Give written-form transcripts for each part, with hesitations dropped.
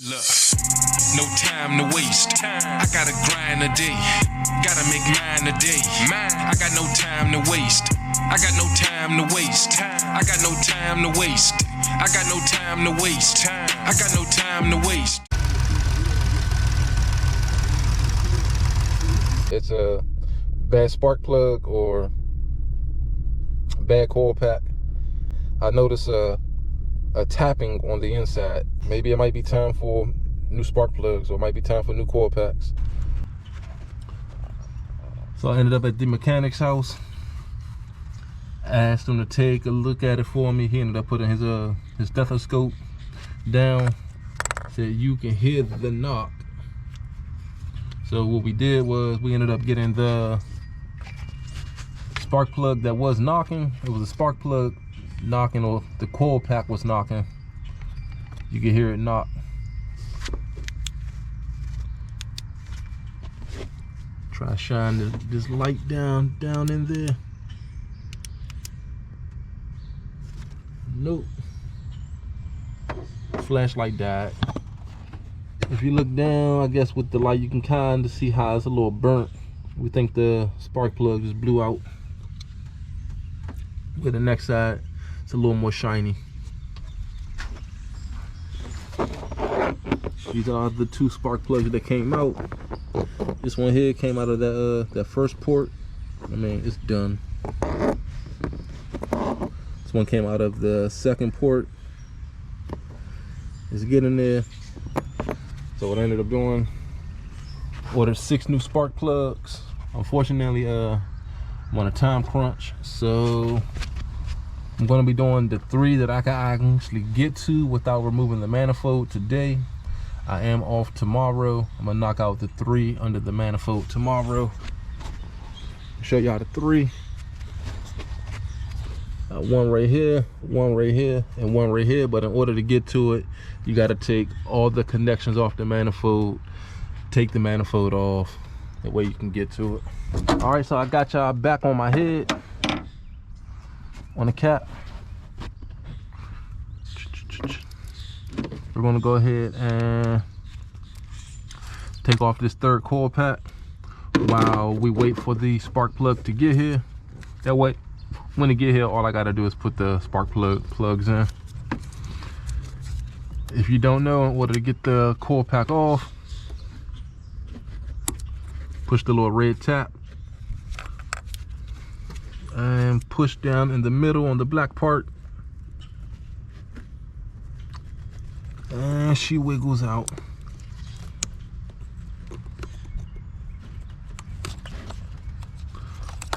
Look, no time to waste. I gotta grind a day. Gotta make mine a day. I got no time to waste. I got no time to waste. I got no time to waste. I got no time to waste. I got no time to waste. It's a bad spark plug or bad coil pack. I notice a tapping on the inside. Maybe it might be time for new spark plugs, or it might be time for new coil packs. So I ended up at the mechanic's house. I asked him to take a look at it for me. He ended up putting his stethoscope down. Said you can hear the knock. So what we did was we ended up getting the spark plug that was knocking. It was a spark plug knocking, or the coil pack was knocking. You can hear it knock. Try to shine this light down in there. Nope. Flashlight died. If you look down, I guess with the light you can kind of see how it's a little burnt. We think the spark plug just blew out. With the next side, it's a little more shiny. These are the two spark plugs that came out. This one here came out of that first port. I mean, it's done. This one came out of the second port. It's getting there. So what I ended up doing, ordered 6 new spark plugs. Unfortunately, I'm on a time crunch, so I'm going to be doing the 3 that I can actually get to without removing the manifold today. I am off tomorrow. I'm gonna knock out the 3 under the manifold tomorrow. Show y'all the 3. One right here, one right here, and one right here. But in order to get to it, you got to take all the connections off the manifold, take the manifold off. That way you can get to it. All right, so I got y'all back on my head, on the cap. We're gonna go ahead and take off this 3rd coil pack while we wait for the spark plug to get here. That way, when it get here, all I gotta do is put the spark plugs in. If you don't know, in order to get the coil pack off, push the little red tap and push down in the middle on the black part. And she wiggles out.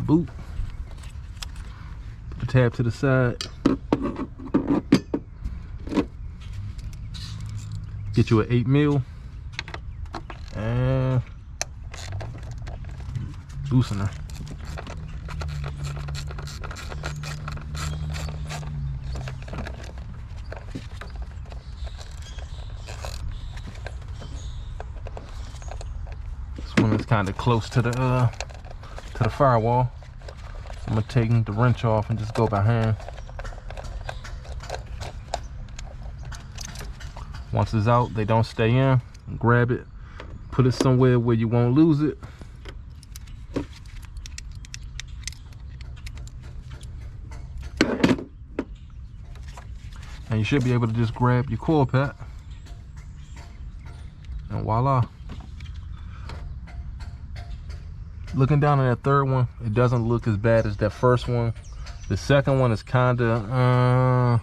Boop. Put the tab to the side. Get you an 8 mil. And loosen her. It's kind of close to the firewall. I'm gonna take the wrench off and just go by hand. Once it's out, they don't stay in. Grab it, put it somewhere where you won't lose it. And you should be able to just grab your coil pack. And voila. Looking down at that 3rd one, it doesn't look as bad as that first one. The second one is kinda,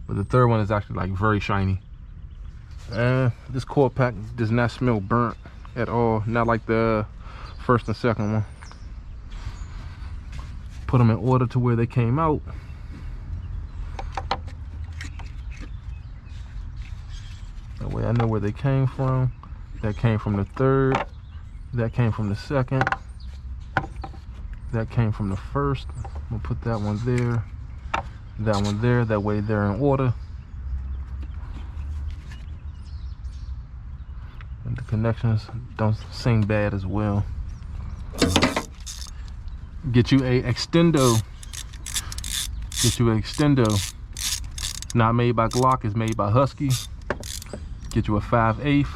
but the 3rd one is actually like very shiny. And this coil pack does not smell burnt at all, not like the first and second one. Put them in order to where they came out. That way I know where they came from. That came from the 3rd. That came from the 2nd. That came from the 1st. I'm gonna put that one there, that one there. That way they're in order. And the connections don't seem bad as well. Get you a extendo. Get you an extendo. It's not made by Glock, it's made by Husky. Get you a 5/8.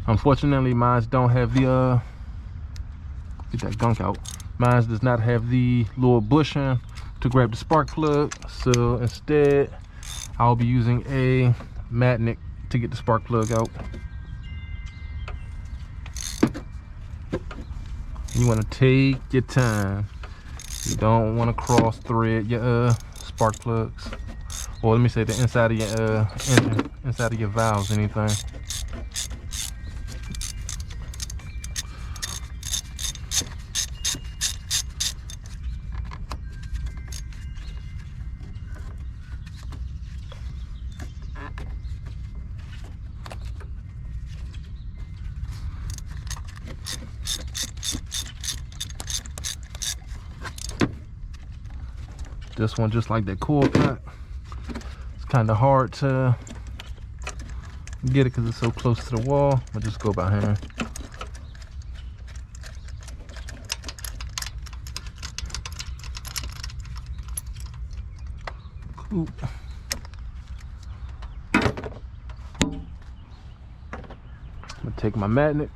Unfortunately, mine don't have the get that gunk out. Mine does not have the little bushing to grab the spark plug, so instead I'll be using a magnet to get the spark plug out. You want to take your time. You don't want to cross thread your spark plugs, or let me say the inside of your engine, inside of your valves, anything. This one, just like that coil pack, it's kind of hard to get it because it's so close to the wall. I'll just go by hand. Cool. I'm gonna take my magnet.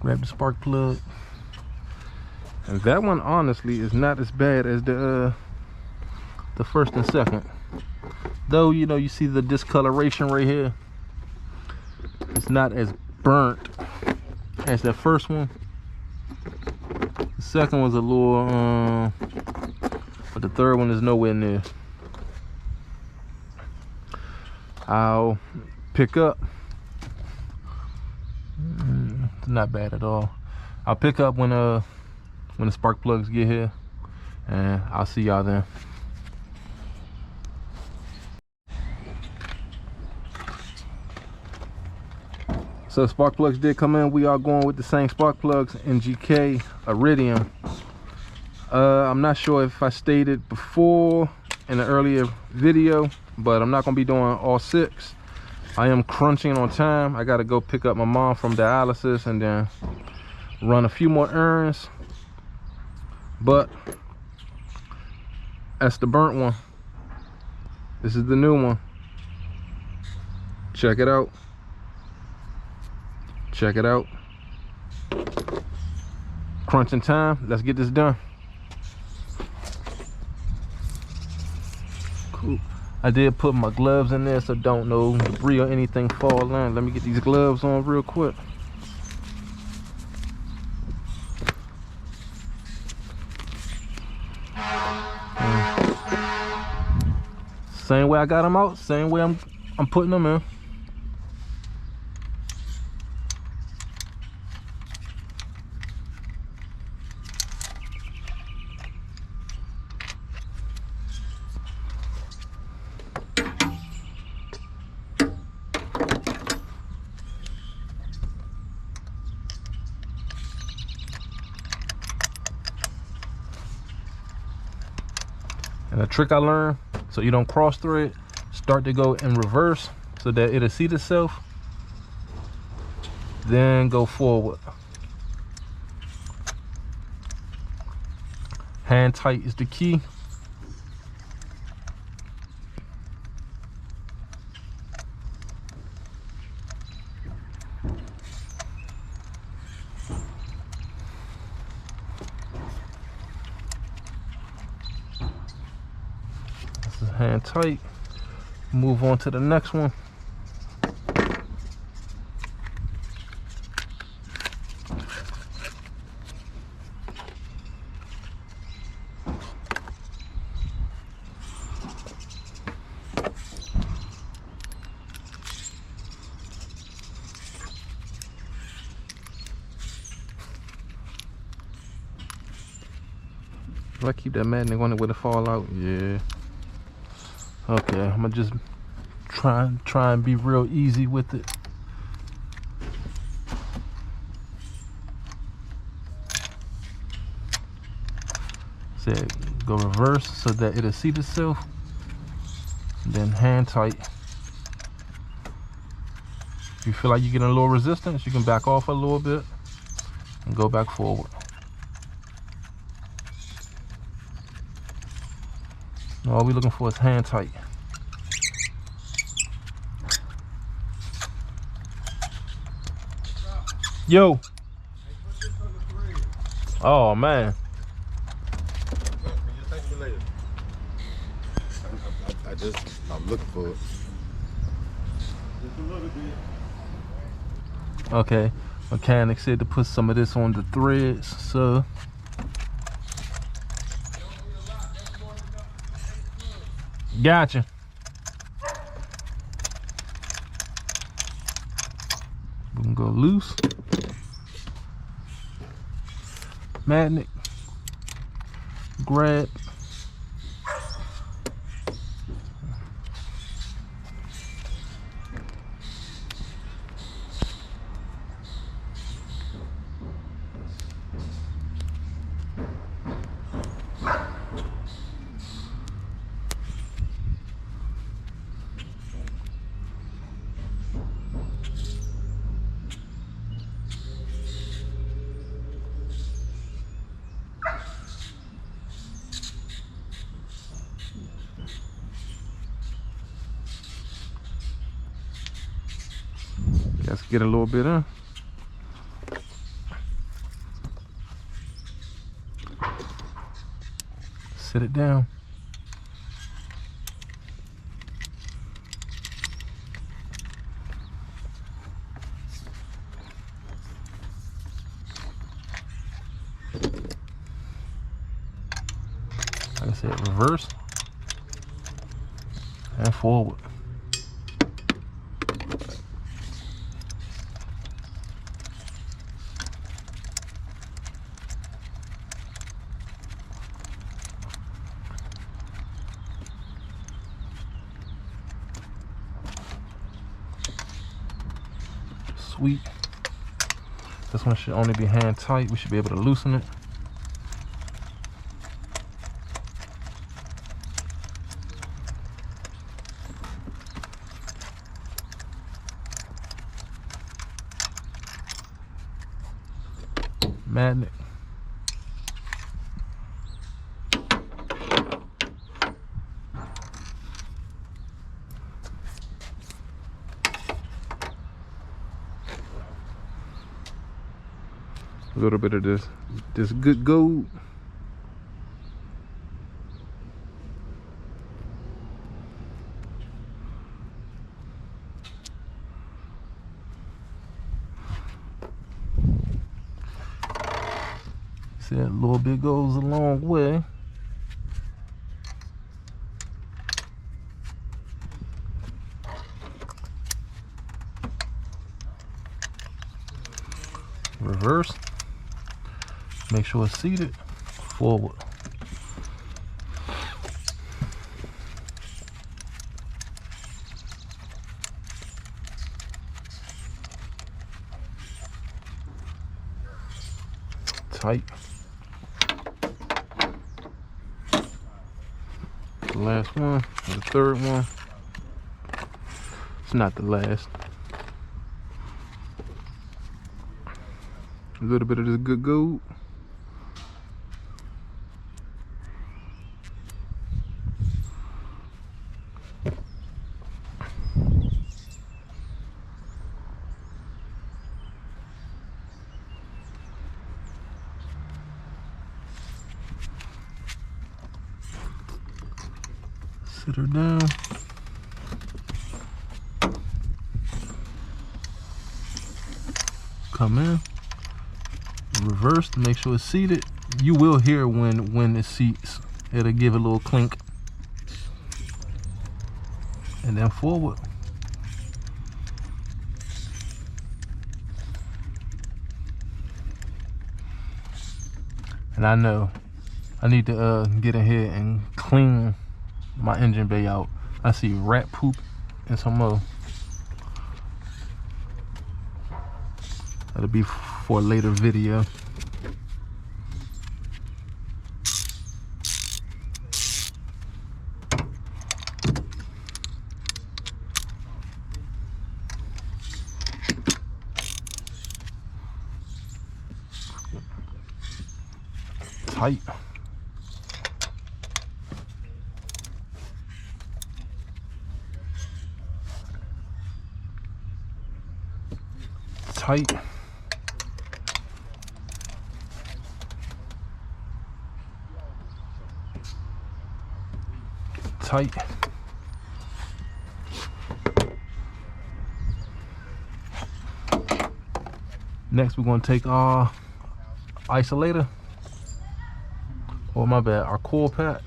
Grab the spark plug, and that one honestly is not as bad as the first and second. Though, you know, you see the discoloration right here. It's not as burnt as that first one. The second one's a little, but the third one is nowhere near. I'll pick up. Not bad at all. I'll pick up when the spark plugs get here, and I'll see y'all then. So spark plugs did come in. We are going with the same spark plugs, NGK Iridium. I'm not sure if I stated before in an earlier video, but I'm not gonna be doing all 6. I am crunching on time. I gotta go pick up my mom from dialysis and then run a few more errands. But that's the burnt one. This is the new one. Check it out. Check it out. Crunching time. Let's get this done. Cool. I did put my gloves in there, so don't no debris or anything fall in. Let me get these gloves on real quick. Same way I got them out, same way I'm putting them in. And a trick I learned, so you don't cross thread, start to go in reverse so that it'll seat itself, then go forward. Hand tight is the key. Hand tight. Move on to the next one. Do I keep that magnet on it with it fall out? Yeah. Okay, I'm gonna just try and be real easy with it. Say go reverse so that it'll seat itself. And then hand tight. If you feel like you're getting a little resistance, you can back off a little bit and go back forward. All we looking for is hand tight. Yo. Oh man. I'm looking for it. Just a little bit. Okay. Mechanic said to put some of this on the threads, so gotcha. We can go loose. Magnet. Grab. Let's get a little bit in. Sit it down. Like I said, reverse and forward. Sweet. This one should only be hand tight. We should be able to loosen it. Magnet. A little bit of this good gold. See, that little bit goes a long way. Reverse. Make sure it's seated. Forward. Tight. The last one, the third one. It's not the last. A little bit of this good gold. Sit her down. Come in. Reverse to make sure it's seated. You will hear when it seats. It'll give a little clink. And then forward. And I know I need to get in here and clean my engine bay out. I see rat poop and some more. That'll be for a later video. Tight. tight. Tight. Next, we're going to take our isolator, or my bad, our coil pack.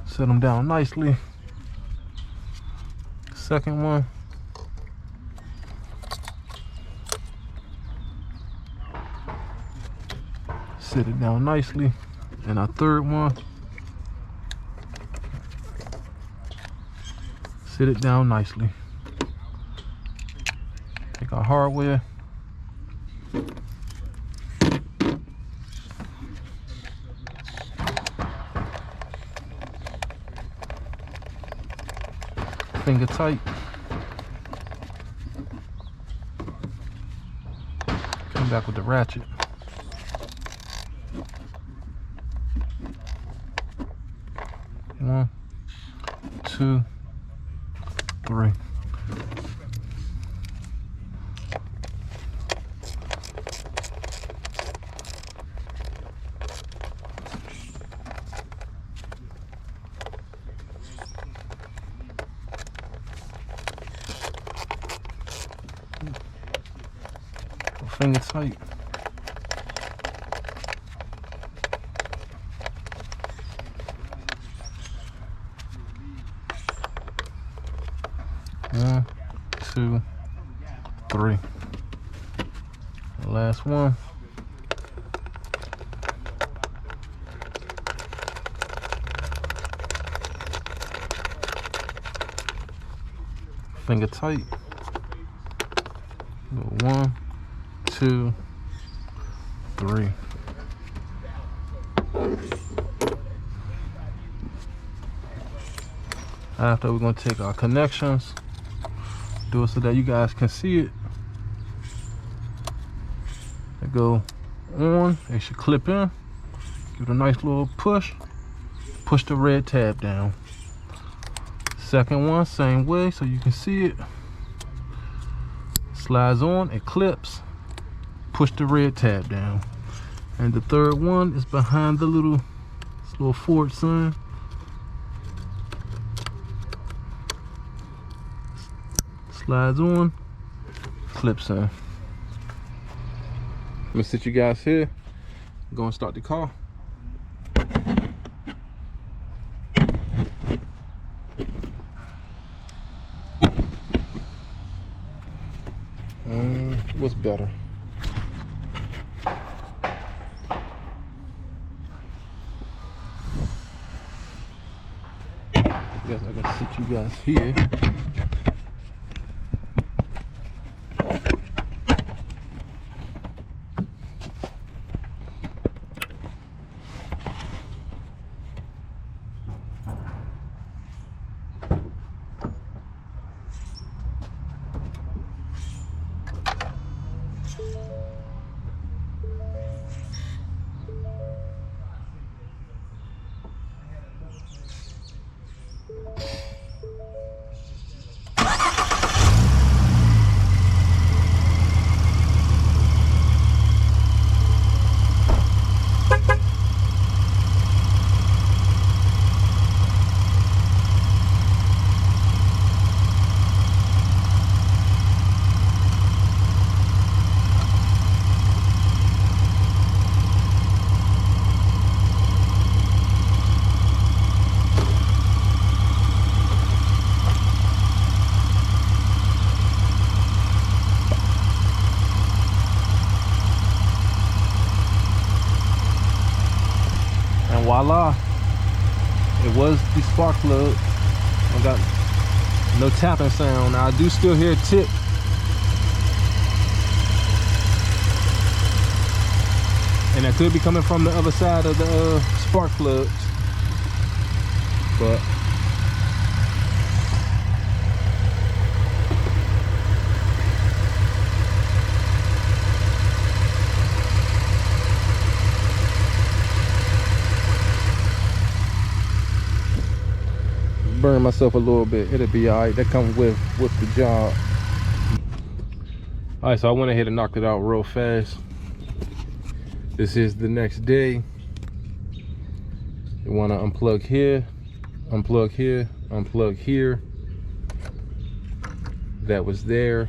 Set them down nicely. Second one. Set it down nicely. And our third one. Sit it down nicely. Take our hardware. Finger tight. Come back with the ratchet. One, two, three. Finger tight. One, two, three. The last one. Finger tight. Go 1, 2, 3. After, we're going to take our connections, do it so that you guys can see it. They go on, they should clip in. Give it a nice little push. Push the red tab down. Second one, same way, so you can see it. Slides on, it clips. Push the red tab down. And the third one is behind the little forward sign. Slides on, clips in. I'm gonna sit you guys here. Go and start the car. What's better? I guess I gotta sit you guys here. Voila, it was the spark plug. I got no tapping sound. Now I do still hear a tick. And that could be coming from the other side of the spark plugs. But burn myself a little bit, it'll be all right. That comes with the job. All right, so I went ahead and knocked it out real fast. This is the next day. You want to unplug here, unplug here, unplug here. That was there.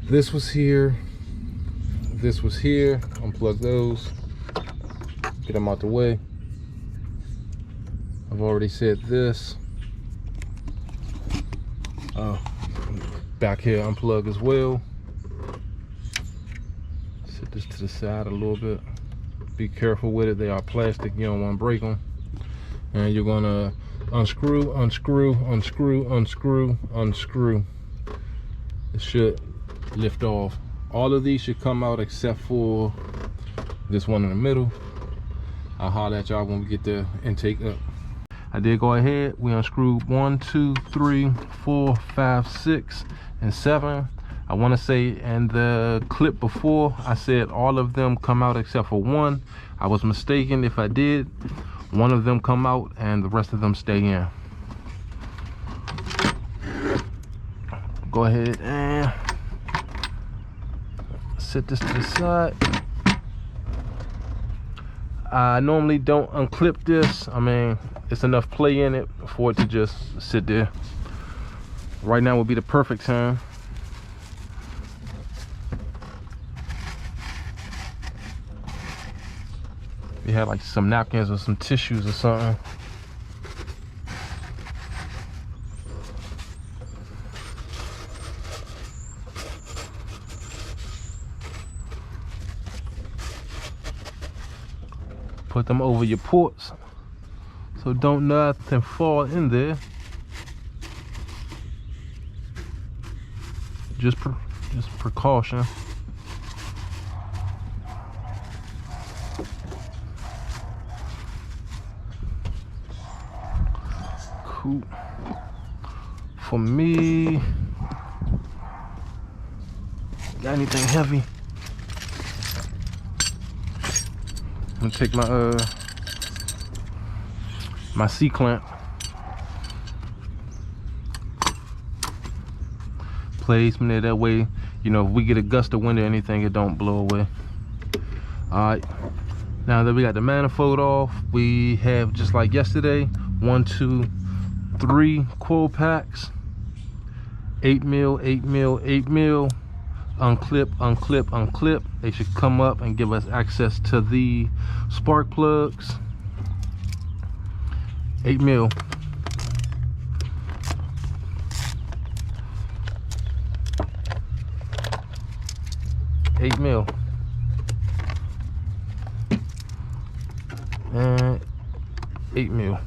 This was here. This was here. Unplug those. Get them out the way. I've already said this. Back here, unplug as well. Set this to the side a little bit. Be careful with it. They are plastic. You don't want to break them. And you're gonna unscrew, unscrew, unscrew, unscrew, unscrew. It should lift off. All of these should come out except for this one in the middle. I'll holler at y'all when we get the intake up. I did go ahead. We unscrewed 1, 2, 3, 4, 5, 6, and 7. I want to say in the clip before I said all of them come out except for one. I was mistaken. If I did, one of them come out and the rest of them stay in. Go ahead and set this to the side. I normally don't unclip this. I mean, it's enough play in it for it to just sit there. Right now would be the perfect time. You had like some napkins or some tissues or something. Put them over your ports so don't nothing fall in there. Just precaution. Cool. For me, got anything heavy? I'm gonna take my C-clamp, placement it that way, you know, if we get a gust of wind or anything, it don't blow away. All right, now that we got the manifold off, we have, just like yesterday, 1, 2, 3 coil packs, 8 mil, 8 mil, 8 mil. Unclip, unclip, unclip. They should come up and give us access to the spark plugs. 8 mil. And 8 mil.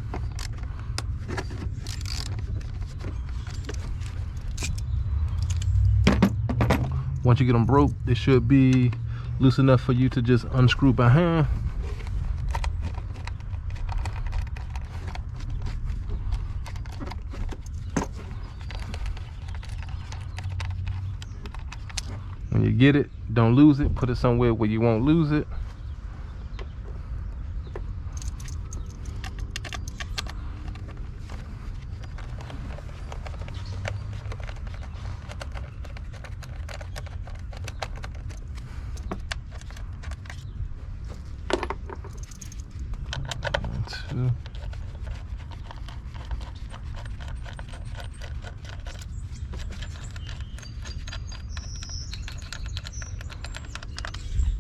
Once you get them broke, they should be loose enough for you to just unscrew by hand. When you get it, don't lose it. Put it somewhere where you won't lose it.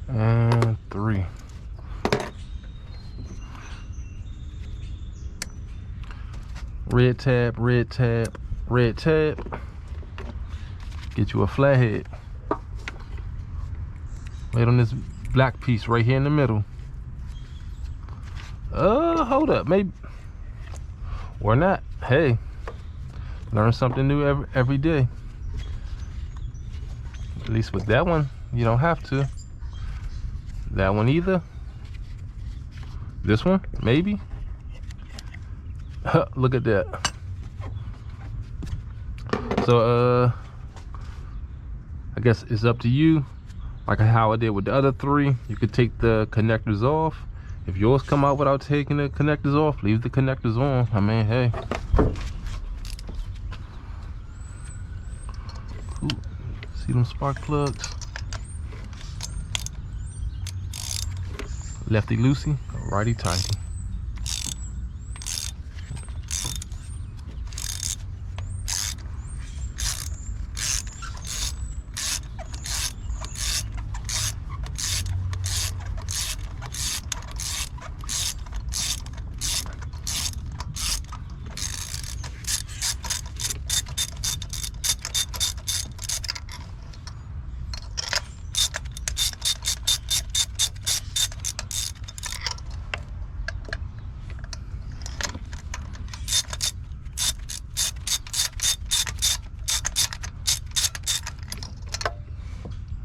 And 3. Red tab, red tab, red tab. Get you a flathead. Right on this black piece right here in the middle. Hold up, maybe or not. Hey, learn something new every day. At least with that one, you don't have to. That one either. This one, maybe. Look at that. So I guess it's up to you. Like how I did with the other 3, you could take the connectors off If yours come out without taking the connectors off, leave the connectors on. I mean, hey. Ooh, see them spark plugs? Lefty loosey, righty tighty.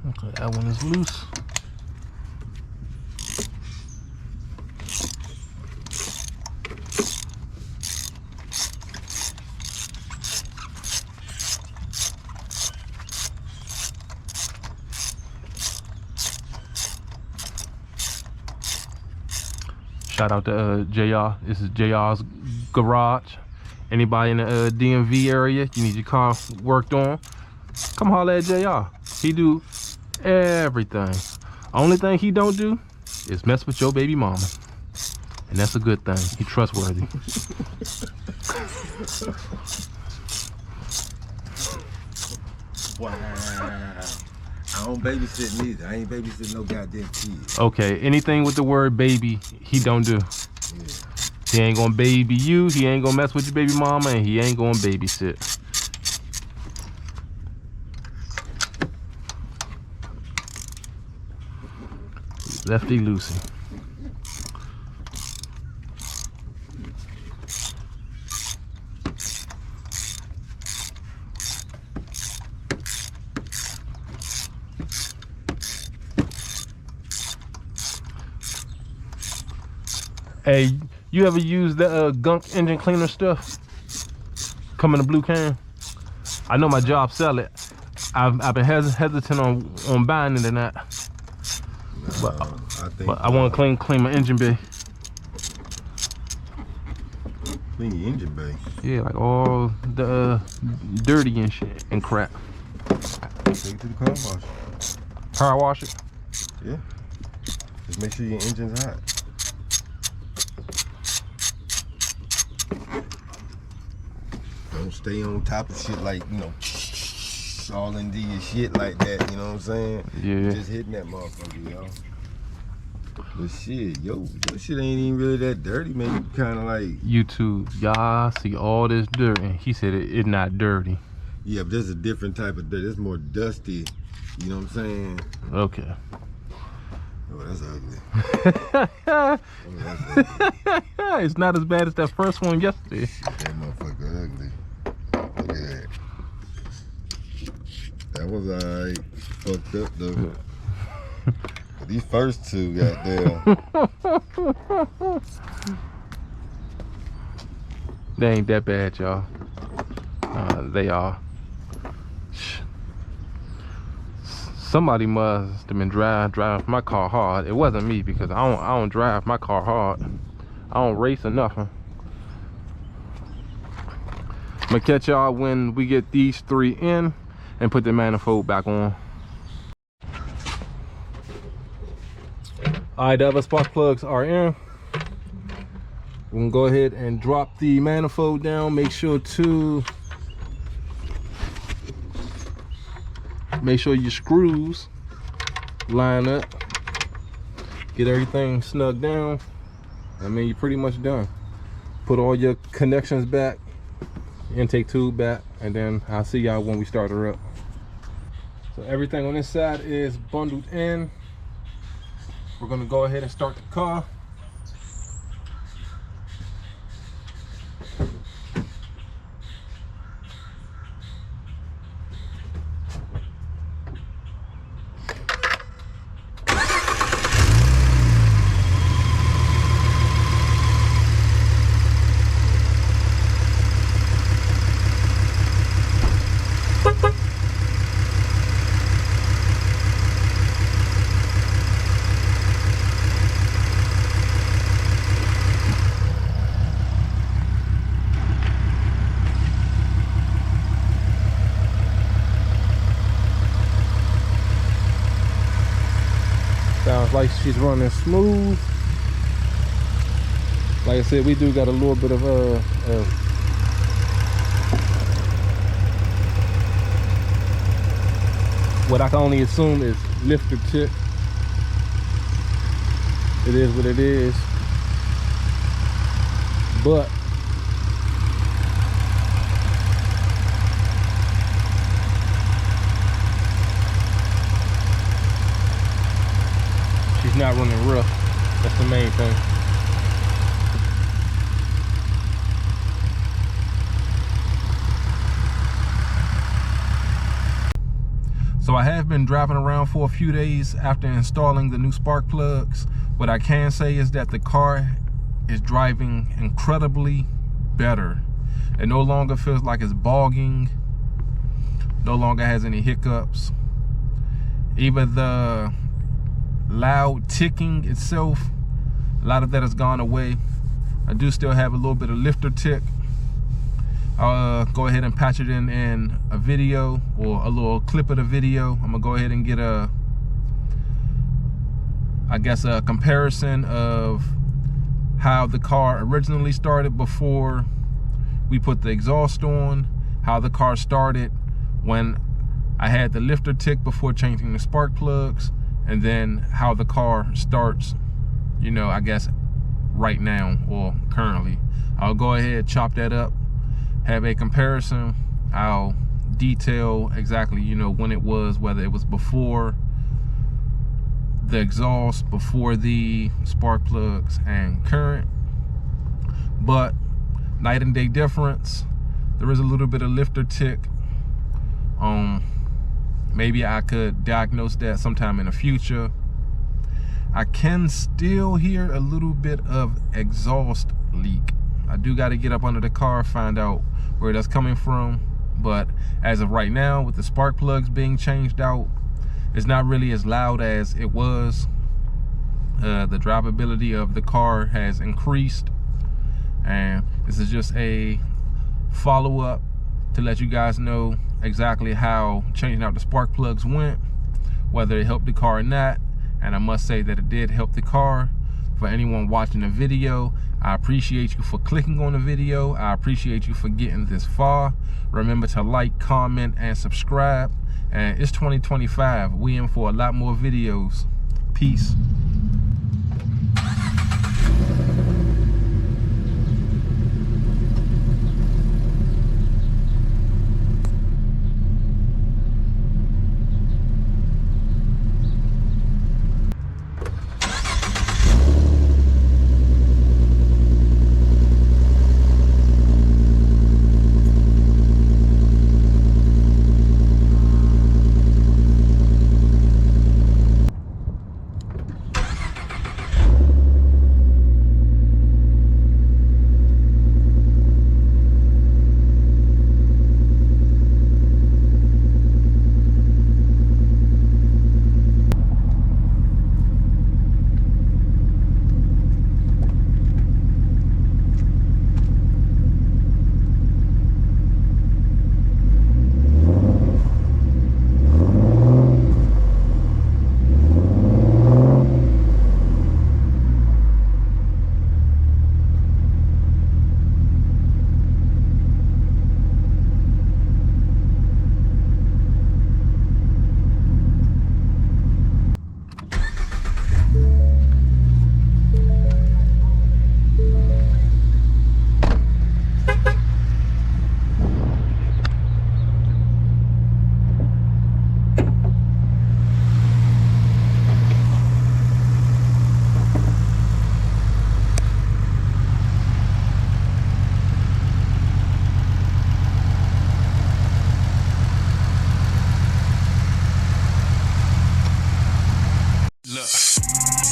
Okay, that one is loose. Shout out to JR. This is JR's garage. Anybody in the DMV area, you need your car worked on, come holler at JR. He do everything. Only thing he don't do is mess with your baby mama, and that's a good thing. He trustworthy. Wow. I don't babysit neither. I ain't babysitting no goddamn kids. Okay, anything with the word baby, he don't do. Yeah. He ain't gonna baby you. He ain't gonna mess with your baby mama, and he ain't gonna babysit. Lefty loosey. Hey, you ever use the gunk engine cleaner stuff? Come in a blue can. I know my job sell it. I've been hesitant on buying it and that. But I want to clean my engine bay. Clean your engine bay? Yeah, like all the dirty and shit and crap. Take it to the car wash. Car wash it? Yeah. Just make sure your engine's hot. Don't stay on top of shit like, you know, all into your shit like that, you know what I'm saying? Yeah. Just hitting that motherfucker, y'all. But shit, your shit ain't even really that dirty, man. You kind of like... YouTube, y'all see all this dirt, and he said it's not dirty. Yeah, but there's a different type of dirt. It's more dusty, you know what I'm saying? Okay. Oh, that's ugly. Oh, that's ugly. It's not as bad as that first one yesterday. That motherfucker ugly. Look at that. That was alright. Fucked up though. But these first two, goddamn. They ain't that bad, y'all. They are. Somebody must have been driving my car hard. It wasn't me, because I don't drive my car hard. I don't race or nothing. I'm gonna catch y'all when we get these three in and put the manifold back on. All right, the other spark plugs are in. We're gonna go ahead and drop the manifold down. Make sure your screws line up. Get everything snug down. I mean, you're pretty much done. Put all your connections back, intake tube back, and then I'll see y'all when we start her up. So everything on this side is bundled in. We're gonna go ahead and start the car. Sounds like she's running smooth. Like I said, we do got a little bit of what I can only assume is lifter tip. It is what it is. But she's not running rough. That's the main thing. So I have been driving around for a few days after installing the new spark plugs. What I can say is that the car is driving incredibly better. It no longer feels like it's bogging, no longer has any hiccups. Even the loud ticking itself, a lot of that has gone away. I do still have a little bit of lifter tick. I'll go ahead and patch it in a video or a little clip of the video. I'm gonna go ahead and get a comparison of how the car originally started before we put the exhaust on, how the car started when I had the lifter tick before changing the spark plugs, and then how the car starts, you know, I guess right now or currently. I'll go ahead, chop that up, have a comparison. I'll detail exactly, you know, when it was, whether it was before the exhaust, before the spark plugs, and current. But night and day difference. There is a little bit of lifter tick. Maybe I could diagnose that sometime in the future. I can still hear a little bit of exhaust leak. I do got to get up under the car, find out where that's coming from. But as of right now, with the spark plugs being changed out, it's not really as loud as it was. The drivability of the car has increased, and this is just a follow-up to let you guys know exactly how changing out the spark plugs went, whether it helped the car or not. And I must say that it did help the car. For anyone watching the video, I appreciate you for clicking on the video. I appreciate you for getting this far. Remember to like, comment, and subscribe. And it's 2025. We in for a lot more videos. Peace.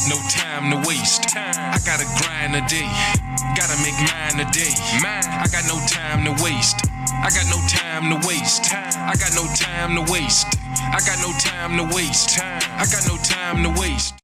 No time to waste. I gotta grind a day. Gotta make mine a day. I got no time to waste. I got no time to waste. I got no time to waste. I got no time to waste. I got no time to waste.